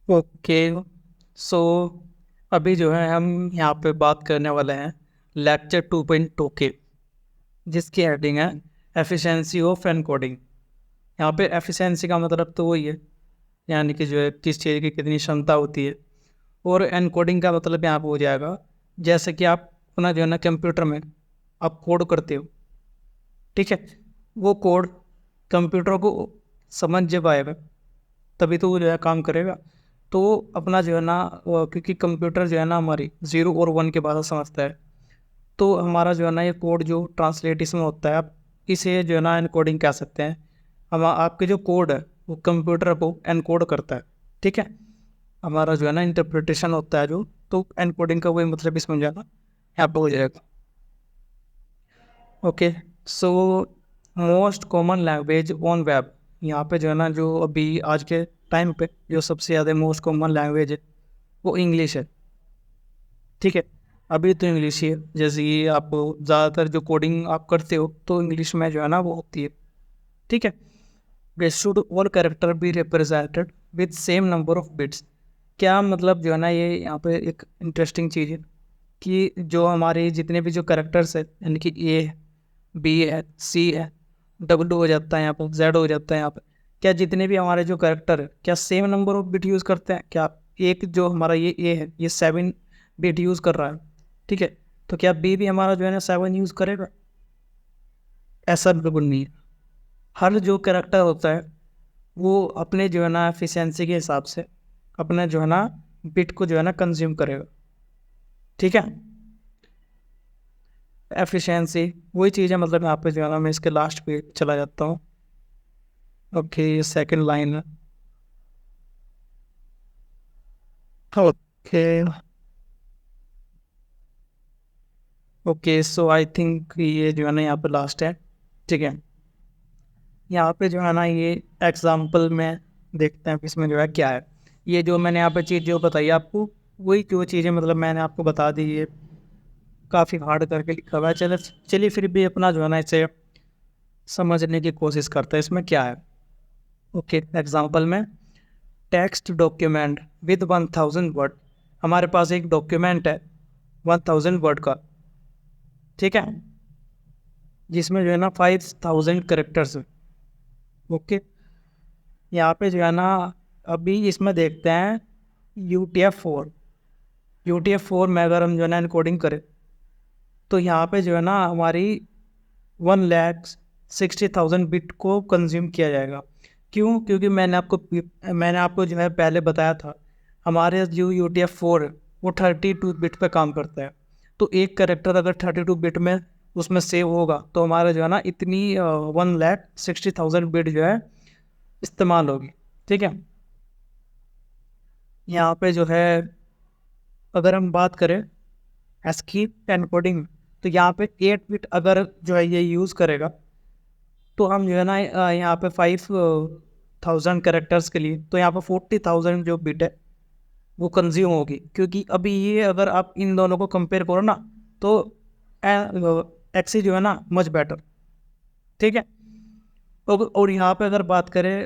Okay. सो अभी जो है हम यहाँ पे बात करने वाले हैं लेक्चर 2.2 के, जिसकी हेडिंग है एफिशिएंसी ऑफ एनकोडिंग। यहाँ पे एफिशिएंसी का मतलब तो वही है, यानी कि जो है किस चीज़ की कितनी क्षमता होती है। और एनकोडिंग का मतलब यहाँ पे हो जाएगा जैसे कि आप अपना जो है ना कंप्यूटर में आप कोड करते हो, ठीक है। वो कोड कंप्यूटर को समझ जब आएगा तभी तो वो जो है काम करेगा। तो अपना जो है ना क्योंकि कंप्यूटर जो है ना हमारी 0 और 1 के बाद समझता है, तो हमारा जो है ना ये कोड जो ट्रांसलेट इसमें होता है, आप इसे जो है ना एनकोडिंग कह सकते हैं। हम आपके जो कोड है वो कंप्यूटर को एनकोड करता है, ठीक है। हमारा जो है ना इंटरप्रिटेशन होता है जो, तो एनकोडिंग का वही मतलब इसमें जाना यहाँ पे हो जाएगा। Okay. So most common language on web, यहाँ पे जो है ना जो अभी आज के टाइम पे जो सबसे ज़्यादा मोस्ट कॉमन लैंग्वेज है वो इंग्लिश है, ठीक है। अभी तो इंग्लिश ही है, जैसे कि आप ज़्यादातर जो कोडिंग आप करते हो तो इंग्लिश में जो है ना वो होती है, ठीक है। We should all character be represented with same number of bits. क्या मतलब जो है ना ये यहाँ पे एक इंटरेस्टिंग चीज़ है कि जो हमारे जितने भी जो कैरेक्टर्स है, यानी कि ए है, बी है, सी है, डब्ल्यू हो जाता है यहाँ पर, जेड हो जाता है यहाँ पर, क्या जितने भी हमारे जो कैरेक्टर है क्या same number of bit use करते हैं? क्या एक जो हमारा ये ए है ये 7 बिट यूज़ कर रहा है, ठीक है। तो क्या बी भी हमारा जो है ना 7 यूज़ करेगा? ऐसा बिल्कुल नहीं है। हर जो कैरेक्टर होता है वो अपने जो है ना एफिशिएंसी के हिसाब से अपना जो है ना बिट को जो है ना कंज्यूम करेगा, ठीक है। एफिशिएंसी वही चीज़ है, मतलब यहाँ पे जो है ना मैं इसके लास्ट पे चला जाता हूँ। ओके, सेकंड लाइन है। Okay. Okay, so I think ये जो है ना यहाँ पे लास्ट है, ठीक है। यहाँ पे जो है ना ये एग्जाम्पल में देखते हैं इसमें जो है क्या है। ये जो मैंने यहाँ पे चीज़ जो बताई आपको, वही जो चीज़ें मतलब मैंने आपको बता दी, ये काफ़ी हार्ड करके लिखा हुआ है। चलो चलिए फिर भी अपना जो है ना इसे समझने की कोशिश करते हैं इसमें क्या है। ओके, एग्जाम्पल में टेक्स्ट डॉक्यूमेंट विद 1000 वर्ड। हमारे पास एक डॉक्यूमेंट है 1000 वर्ड का, ठीक है, जिसमें जो है ना 5000 करेक्टर्स है। ओके, यहाँ पे जो है ना अभी इसमें देखते हैं UTF-4। UTF-4 में अगर हम जो है ना इनकोडिंग करें तो यहाँ पे जो है ना हमारी 1,60,000 बिट को कंज्यूम किया जाएगा। क्यों? क्योंकि मैंने आपको जो है पहले बताया था, हमारे जो UTF-4 है वो 32 बिट पे काम करता है। तो एक करेक्टर अगर 32 बिट में उसमें सेव होगा तो हमारा जो है ना इतनी 1,60,000 बिट जो है इस्तेमाल होगी, ठीक है। यहाँ पे जो है अगर हम बात करें एस्की एनकोडिंग, तो यहाँ पे 8 बिट अगर जो है ये यूज़ करेगा तो हम जो है ना यहाँ पे 5,000 करेक्टर्स के लिए तो यहाँ पे 40,000 जो बिट है वो कंज्यूम होगी। क्योंकि अभी ये अगर आप इन दोनों को कंपेयर करो ना तो एक्सी जो है ना मच बेटर, ठीक है। और यहाँ पे अगर बात करें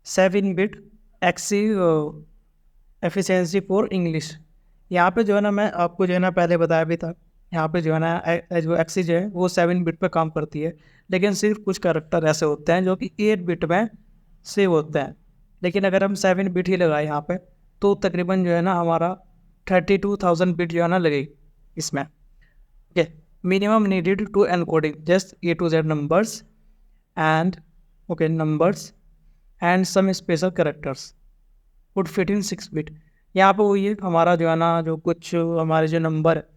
7 bit ASCII efficiency for English, यहाँ पे जो है ना मैं आपको जो है ना पहले बताया भी था, यहाँ पे जो है ना जो एक्सी जो है वो 7 बिट पे काम करती है। लेकिन सिर्फ कुछ कैरेक्टर ऐसे होते हैं जो कि 8 बिट में सेव होते हैं। लेकिन अगर हम 7 बिट ही लगाए यहाँ पे तो तकरीबन जो है ना हमारा 32,000 बिट जो है ना लगेगी इसमें। Okay, minimum needed to encoding just A to Z numbers and okay numbers and some special characters would fit in 6 bit. यहाँ पे वही है हमारा जो है ना जो कुछ हमारे जो नंबर है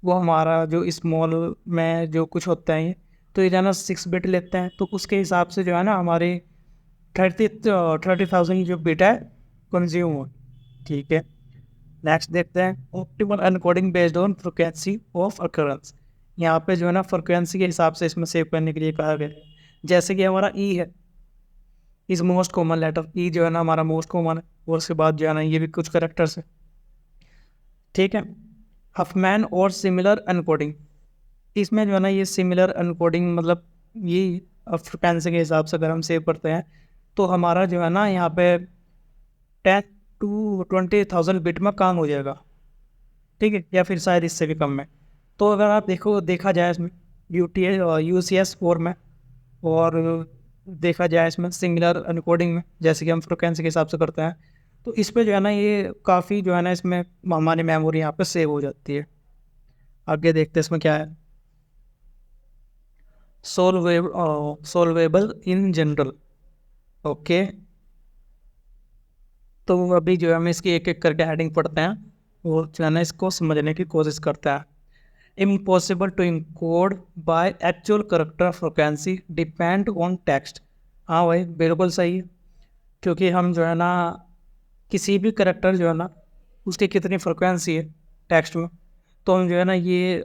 वो हमारा जो स्मॉल में जो कुछ होता है ये, तो ये जो है ना 6 बिट लेते हैं, तो उसके हिसाब से जो है ना हमारे 30,000 जो बिट है कंज्यूम हो, ठीक है। नेक्स्ट देखते हैं optimal encoding based on frequency of occurrence. यहाँ पे जो है ना फ्रिक्वेंसी के हिसाब से इसमें सेव करने के लिए कहा गया है। जैसे कि हमारा ई है, इज मोस्ट कॉमन लेटर, ई जो है ना हमारा मोस्ट कॉमन है, और उसके बाद जो है ना ये भी कुछ करेक्टर्स है, ठीक है। हफमैन और सिमिलर एनकोडिंग, इसमें जो है ना ये सिमिलर एनकोडिंग मतलब ये फ्रिक्वेंसी के हिसाब से अगर हम सेव करते हैं तो हमारा जो है ना यहाँ पे 20,000 बिट में काम हो जाएगा, ठीक है, या फिर शायद इससे भी कम में। तो अगर आप देखा जाए इसमें UCS 4 में, और देखा जाए इसमें सिंगुलर एन्कोडिंग में, जैसे कि हम फ्रिक्वेंसी के हिसाब से करते हैं, तो इस पे जो है ना ये काफ़ी जो है ना इसमें हमारी मेमोरी यहाँ पे सेव हो जाती है। आगे देखते हैं इसमें क्या है। Solvable in general. ओके, तो अभी जो है हम इसकी एक एक करके हेडिंग पढ़ते हैं और जो है ना इसको समझने की कोशिश करते हैं। Impossible to encode by actual character frequency depend on text. हाँ भाई, बिल्कुल सही है, क्योंकि हम जो है ना किसी भी करेक्टर जो है ना उसकी कितनी फ्रिक्वेंसी है टेक्स्ट में, तो हम जो है ना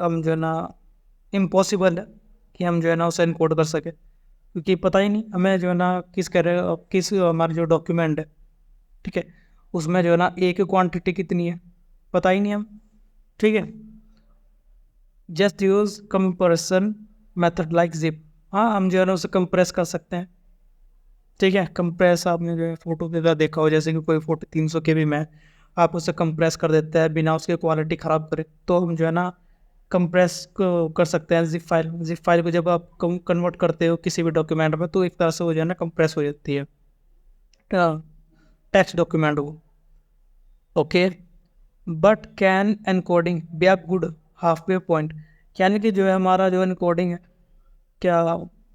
हम जो है ना इम्पॉसिबल है कि हम जो है ना उसे इनकोड कर सके, क्योंकि पता ही नहीं हमें जो है ना किस हमारी जो डॉक्यूमेंट है, ठीक है, उसमें जो है ना ए की क्वांटिटी कितनी है पता ही नहीं हम, ठीक है। Just use compression method like zip. हाँ, हम जो है ना उसे कंप्रेस कर सकते हैं, ठीक है। कंप्रेस आपने जो है फोटो के साथ देखा हो, जैसे कि कोई फोटो 300 KB में है, आप उसे कंप्रेस कर देते हैं बिना उसकी क्वालिटी ख़राब करे, तो हम जो है ना कंप्रेस को कर सकते हैं। जिप फाइल को जब आप कन्वर्ट करते हो किसी भी डॉक्यूमेंट में, तो एक तरह से वो जो है ना कंप्रेस हो जाती है टेक्स्ट डॉक्यूमेंट वो। Okay, but can encoding be a good half way point, यानी कि जो है हमारा जो एनकोडिंग है, क्या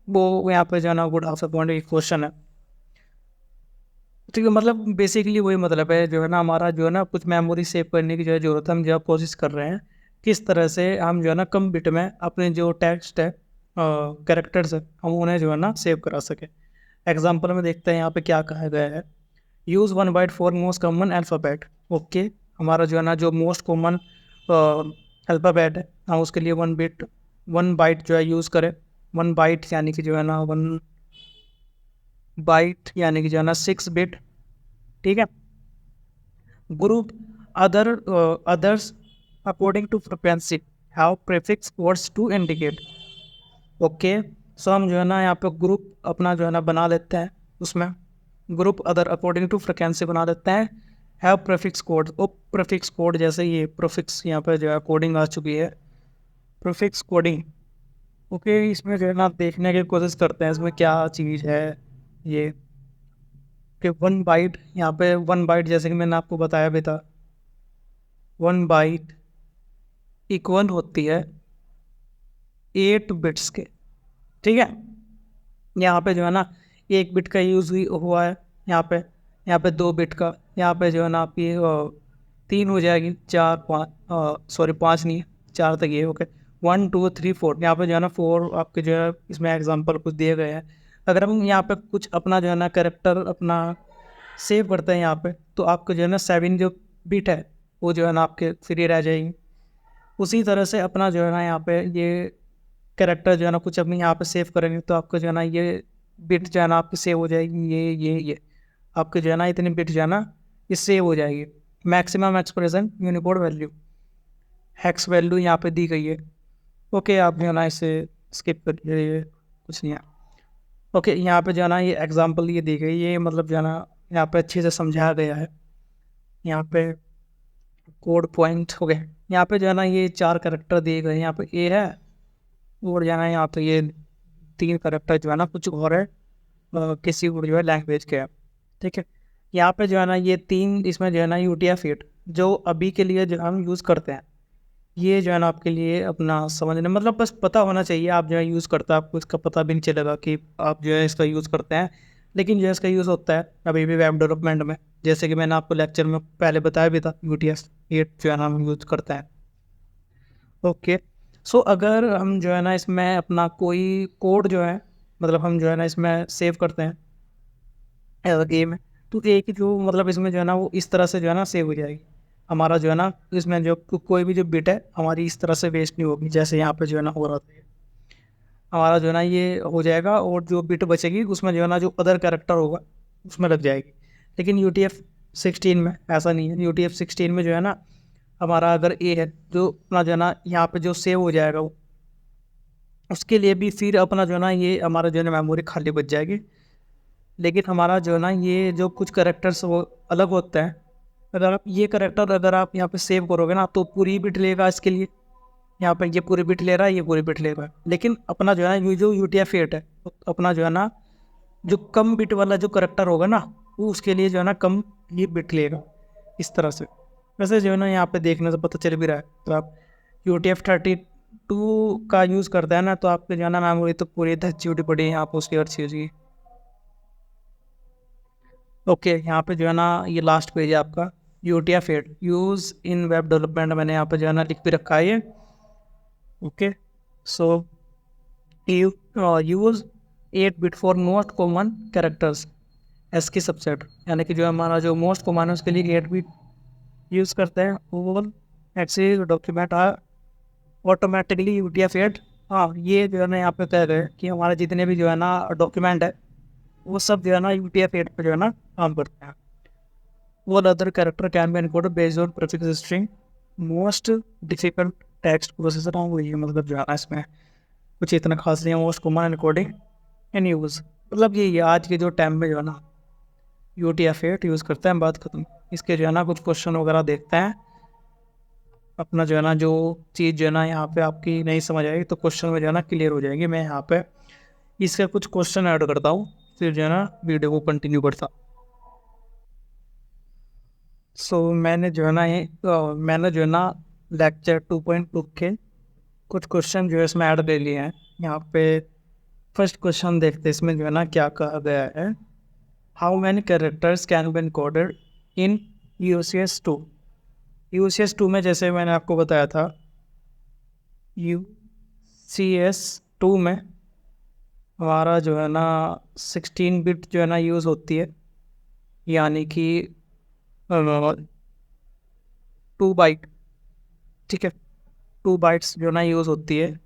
वो यहाँ पे जो है ना गुड हाफ वे पॉइंट एक क्वेश्चन है, ठीक है। मतलब बेसिकली वही मतलब है, जो है ना हमारा जो है ना कुछ मेमोरी सेव करने की जो है ज़रूरत है, हम जो है कोशिश कर रहे हैं किस तरह से हम जो है ना कम बिट में अपने जो टेक्स्ट है कैरेक्टर्स है हम उन्हें जो है ना सेव करा सके। एग्जाम्पल में देखते हैं यहाँ पे क्या कहा गया है। Use 1 byte for most common alphabet. Okay, हमारा जो है ना जो मोस्ट कॉमन अल्फ़ाबेट है हम उसके लिए 1 बाइट जो है यूज़ करें। 1 बाइट यानी कि जो है ना 1 बाइट यानी कि जो है ना 6 बिट, ठीक है। Group others according to frequency have prefix codes to indicate. Okay, so हम जो है ना यहाँ पे ग्रुप अपना जो है ना बना लेते हैं, उसमें group other according to frequency बना देते हैं, हैव प्रीफिक्स कोड। ओ प्रीफिक्स कोड, जैसे ये प्रीफिक्स यहाँ पे जो है कोडिंग आ चुकी है, प्रीफिक्स कोडिंग। ओके, इसमें जो है ना देखने की कोशिश करते हैं इसमें क्या चीज़ है ये, कि 1 बाइट, यहाँ पे 1 बाइट जैसे कि मैंने आपको बताया भी था, 1 बाइट इक्वल होती है 8 बिट्स के, ठीक है। यहाँ पे जो है ना 1 बिट का यूज़ हुआ है, यहाँ पे 2 बिट का, यहाँ पे जो है ना आपकी 3 हो जाएगी, 4 5, सॉरी 5 नहीं है, 4 तक ये। ओके, 1 2 3 4, यहाँ पे जो है ना 4 आपके जो है इसमें एग्जांपल कुछ दिए गए हैं। अगर हम यहाँ पे कुछ अपना जो है ना कैरेक्टर अपना सेव करते हैं यहाँ पे, तो आपको जो है ना 7 जो बिट है वो जो है ना आपके फ्री रह जाएगी। उसी तरह से अपना जो है ना यहाँ पे ये कैरेक्टर जो है ना कुछ अपनी यहाँ पे सेव करेंगे, तो आपको जो है ना ये बिट जो है ना आपकी सेव हो जाएगी, ये आपके जो है ना इतनी बिट जो है ना ये सेव हो जाएगी। Maximum expression Unicode value, hex value यहाँ पे दी गई है। ओके, आप जो है ना इसे स्किप कर लीजिए, कुछ नहीं है। ओके, यहाँ पे जो है ना ये एग्जांपल ये दी गई, ये मतलब जो है ना यहाँ पे अच्छे से समझाया गया है। यहाँ पे कोड पॉइंट हो गए, यहाँ पे जो है ना ये 4 कैरेक्टर दिए गए हैं, यहाँ पे ए है, और जो है ना यहाँ पे ये 3 कैरेक्टर जो है ना कुछ और है, किसी और जो है लैंग्वेज के है, ठीक है। यहाँ पे जो है ना ये 3 इसमें जो है ना UTF-8 जो अभी के लिए जो हम यूज़ करते हैं, ये जो है ना आपके लिए अपना समझने मतलब बस पता होना चाहिए। आप जो है यूज़ करते हैं, आपको इसका पता भी नहीं चलेगा कि आप जो है इसका यूज़ करते हैं, लेकिन जो है इसका यूज़ होता है अभी भी वेब डेवलपमेंट में, जैसे कि मैंने आपको लेक्चर में पहले बताया भी था, UTF-8 जो है ना हम यूज़ करते हैं। ओके, सो अगर हम जो है ना इसमें अपना कोई कोड जो है, मतलब हम जो है ना इसमें सेव करते हैं ए में, तो ए की जो मतलब इसमें जो है ना वो इस तरह से जो है ना सेव हो जाएगी। हमारा जो है ना इसमें जो कोई भी जो बिट है हमारी इस तरह से वेस्ट नहीं होगी, जैसे यहाँ पे जो है ना हो रहा था, हमारा जो है ना ये हो जाएगा, और जो बिट बचेगी उसमें जो है ना जो अदर कैरेक्टर होगा उसमें लग जाएगी। लेकिन UTF-16 में ऐसा नहीं है। UTF-16 में जो है ना हमारा अगर ए है, जो अपना जो है ना यहाँ पे जो सेव हो जाएगा वो, उसके लिए भी फिर अपना जो है ना ये हमारा जो है ना मेमोरी खाली बच जाएगी। लेकिन हमारा जो है ना ये जो कुछ कैरेक्टर्स वो अलग होते हैं, अगर आप ये करेक्टर अगर आप यहाँ पे सेव करोगे ना तो पूरी बिट लेगा इसके लिए। यहाँ पे ये पूरी बिट ले रहा है, ये पूरी बिट ले रहा है, लेकिन अपना जो है ना ये जो UTF-8 है, तो अपना जो है ना जो कम बिट वाला जो करेक्टर होगा ना वो उसके लिए जो है ना कम ये बिट लेगा इस तरह से। वैसे जो है ना यहाँ पे देखने से पता चल भी रहा है। तो आप UTF-32 का यूज़ करते हैं ना तो आपके जो है ना मेमोरी तो पूरी 10 GB पड़ी है यहाँ पर उसकी हर चीज़ की। ओके, यहाँ पे जो है ना ये लास्ट पेज है आपका। UTF-8 use in web development, मैंने यहाँ पे जो है ना लिख भी रखा है ये। Okay, so use 8 bit for most common characters S की सबसेट, यानी कि जो हमारा जो मोस्ट कॉमन है उसके लिए 8 बिट यूज़ करते हैं। Oval access document are automatically UTF-8। हाँ, ये जो है ना यहाँ पे कह रहे हैं कि हमारे जितने भी जो है ना डॉक्यूमेंट है वो सब जो है ना UTF-8 पे जो है ना काम करते हैं। All other character can be encoded based on prefix string. Most difficult text processor हाँ वही है, मतलब जो है ना इसमें कुछ इतना खास नहीं है। मोस्ट कॉमन एनकोडिंग इन यूज़, मतलब ये आज के जो टाइम में जो है ना UTF-8 यूज़ करते हैं, बात खत्म। इसके जो है ना कुछ क्वेश्चन वगैरह देखते हैं अपना जो है ना, जो चीज़ जो है ना यहाँ पे आपकी नहीं समझ आएगी तो क्वेश्चन में जो है ना क्लियर हो जाएगी। मैं यहाँ पे इसके कुछ क्वेश्चन ऐड करता हूँ, फिर जो है ना वीडियो को कंटिन्यू करता। मैंने जो है ना मैंने जो है ना लेक्चर 2.2 के कुछ क्वेश्चन जो है इसमें ऐड ले लिए हैं। यहाँ पे फर्स्ट क्वेश्चन देखते हैं, इसमें जो है ना क्या कहा गया है। How many characters can be encoded in UCS2। UCS2 में जैसे मैंने आपको बताया था, UCS2 में हमारा जो है ना 16 बिट जो है ना यूज़ होती है, यानी कि 2 बाइट। ठीक है, 2 बाइट्स जो ना यूज़ होती है।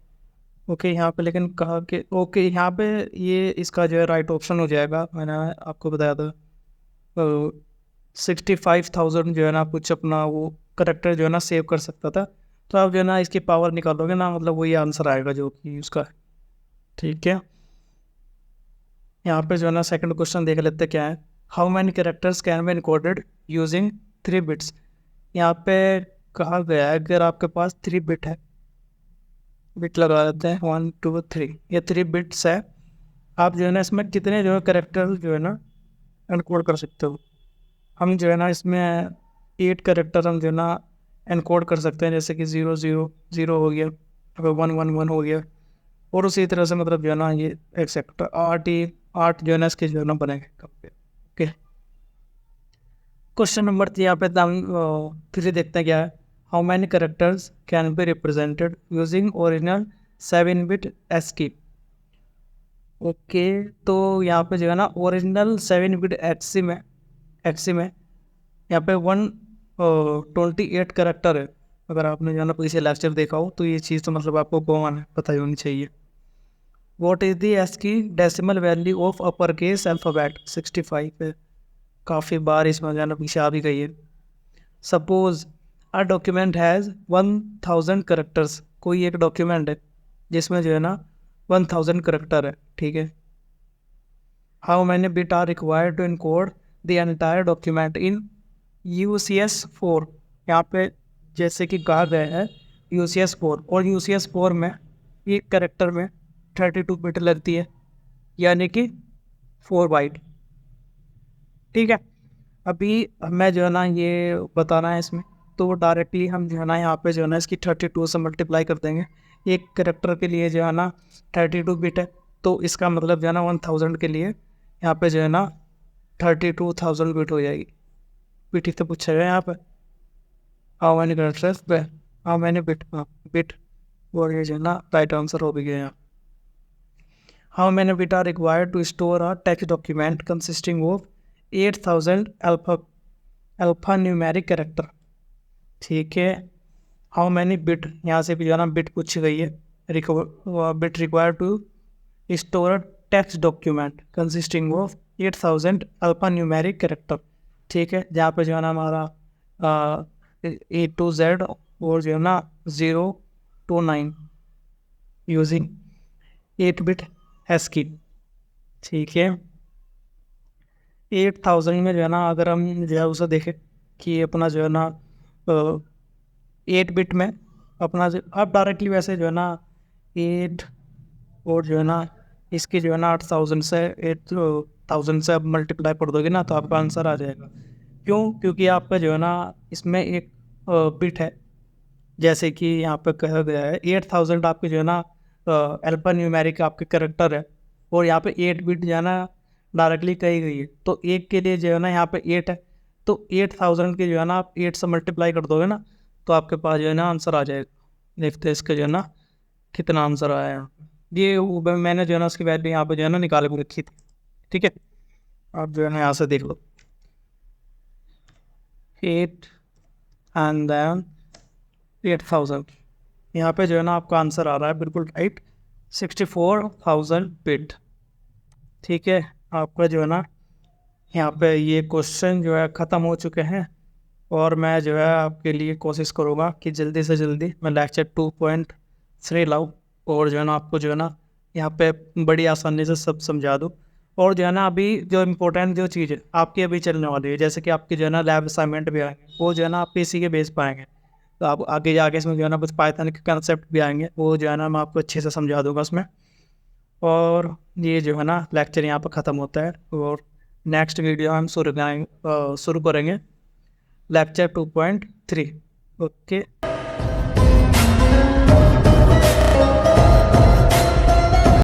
ओके, यहाँ पे लेकिन कहा कि ओके यहाँ पे ये इसका जो है राइट ऑप्शन हो जाएगा। मैंने आपको बताया था 65,000 जो है ना कुछ अपना वो करेक्टर जो है ना सेव कर सकता था। तो आप जो है ना इसकी पावर निकालोगे ना, मतलब वही आंसर आएगा जो कि उसका है। ठीक है, यहाँ पे जो है ना सेकंड क्वेश्चन देख लेते क्या है। How many characters can be encoded using 3 bits. यहाँ पे कहा गया है अगर आपके पास 3 बिट है, बिट लगा देते हैं 1 2 3, ये 3 बिट्स है। आप जो है ना इसमें कितने जो है करेक्टर जो है ना एनकोड कर सकते हो। हम जो है ना इसमें 8 करेक्टर हम जो है ना एनकोड कर सकते हैं, जैसे कि 0 0 0 हो गया, 1 1 1 हो गया, और उसी तरह से मतलब जो है ना ये एक्सेट्रा 8 जो है ना इसके जो है ना बनेंगे। ओके, क्वेश्चन नंबर 3 यहाँ पे फिर से देखते हैं क्या है। How many characters can be represented using original 7 bit ASCII। Okay, तो यहाँ पे जो है ना ओरिजिनल 7 बिट एक्सी में यहाँ पे 128 करेक्टर है। अगर आपने जो है ना पीछे लेक्चर देखा हो तो ये चीज़ तो मतलब आपको कॉमन है, पता ही होनी चाहिए। What is the ASCII decimal value of upper case alphabet. 65 है, काफ़ी बार इसमें जो है ना पीछे आ भी गई है। Suppose a document has 1000 characters, कोई एक डॉक्यूमेंट है जिसमें जो है ना 1000 करेक्टर है। ठीक है, how many bit are required to encode the entire document in UCS4। यहाँ पे जैसे कि कहा गया है UCS4, और UCS4 में एक करेक्टर में 32 बिट लगती है, यानी कि 4 बाइट। ठीक है, अभी मैं जो है ना ये बताना है इसमें, तो डायरेक्टली हम जो है ना यहाँ पे जो है ना इसकी 32 से मल्टीप्लाई कर देंगे। एक करेक्टर के लिए जो है ना 32 बिट है, तो इसका मतलब जो है ना 1000 के लिए यहाँ पे जो है ना 32,000 बिट हो जाएगी। बिट ही तो पूछा गया यहाँ पे, हाउ मैनी करेक्टर्स पे हाउ मैनी बिट, बिट, और ये जो है ना राइट आंसर हो भी गया यहाँ। How many bit are required to store a text document consisting of 8000 alpha numeric character. ठीक है, हाउ मैनी बिट, यहाँ से भी जो है ना बिट पूछी गई है। Bit required to store text document consisting of 8000 alpha numeric character. ठीक है, जहाँ पे जो है ना हमारा A to Z और जो है ना 0 to 9 यूजिंग 8 बिट ASCII। ठीक है, 8000 में जो है ना अगर हम जो है उसे देखें कि अपना जो है ना 8 बिट में अपना जो आप डायरेक्टली वैसे जो है ना 8 और जो है ना इसकी जो है ना 8,000 से 8,000 से आप मल्टीप्लाई कर दोगे ना तो आपका आंसर आ जाएगा। क्यों? क्योंकि आपका जो है ना इसमें एक बिट है, जैसे कि यहाँ पे कहा गया है 8,000 आपके जो है ना अल्फा न्यूमेरिक आपके करेक्टर है, और यहाँ पे 8 बिट जो है ना डायरेक्टली कही गई है, तो एक के लिए जो है ना यहाँ पे 8 है, तो 8,000 के जो है ना आप 8 से मल्टीप्लाई कर दोगे ना तो आपके पास जो है ना आंसर आ जाएगा। देखते हैं इसका जो है ना कितना आंसर आया है यहाँ पे। ये मैंने जो है ना उसकी वैल्यू यहाँ पे जो है ना निकाल के रखी थी। ठीक है, आप जो है ना यहाँ से देख लो 8 एंड देन 8,000, यहाँ पे जो है ना आपका आंसर आ रहा है बिल्कुल राइट, 64,000 बिट। ठीक है, आपका जो है ना यहाँ पे ये क्वेश्चन जो है ख़त्म हो चुके हैं, और मैं जो है आपके लिए कोशिश करूँगा कि जल्दी से जल्दी मैं लेक्चर 2.3 लाऊँ, और जो है ना आपको जो है ना यहाँ पे बड़ी आसानी से सब समझा दूँ। और जो है ना अभी जो इम्पोर्टेंट जो चीज़ है आपकी अभी चलने वाली है, जैसे कि आपके जो है ना लैब असाइनमेंट भी आएंगे, वो जो है ना आप इसी के बेस पर आएंगे, तो आप आगे जाके इसमें जो है ना कुछ पाइथन के कंसेप्ट भी आएंगे, वो जो है ना मैं आपको अच्छे से समझा दूँगा उसमें। और ये जो है ना लेक्चर यहाँ पर ख़त्म होता है, और नेक्स्ट वीडियो हम शुरू करेंगे लेक्चर 2.3। ओके।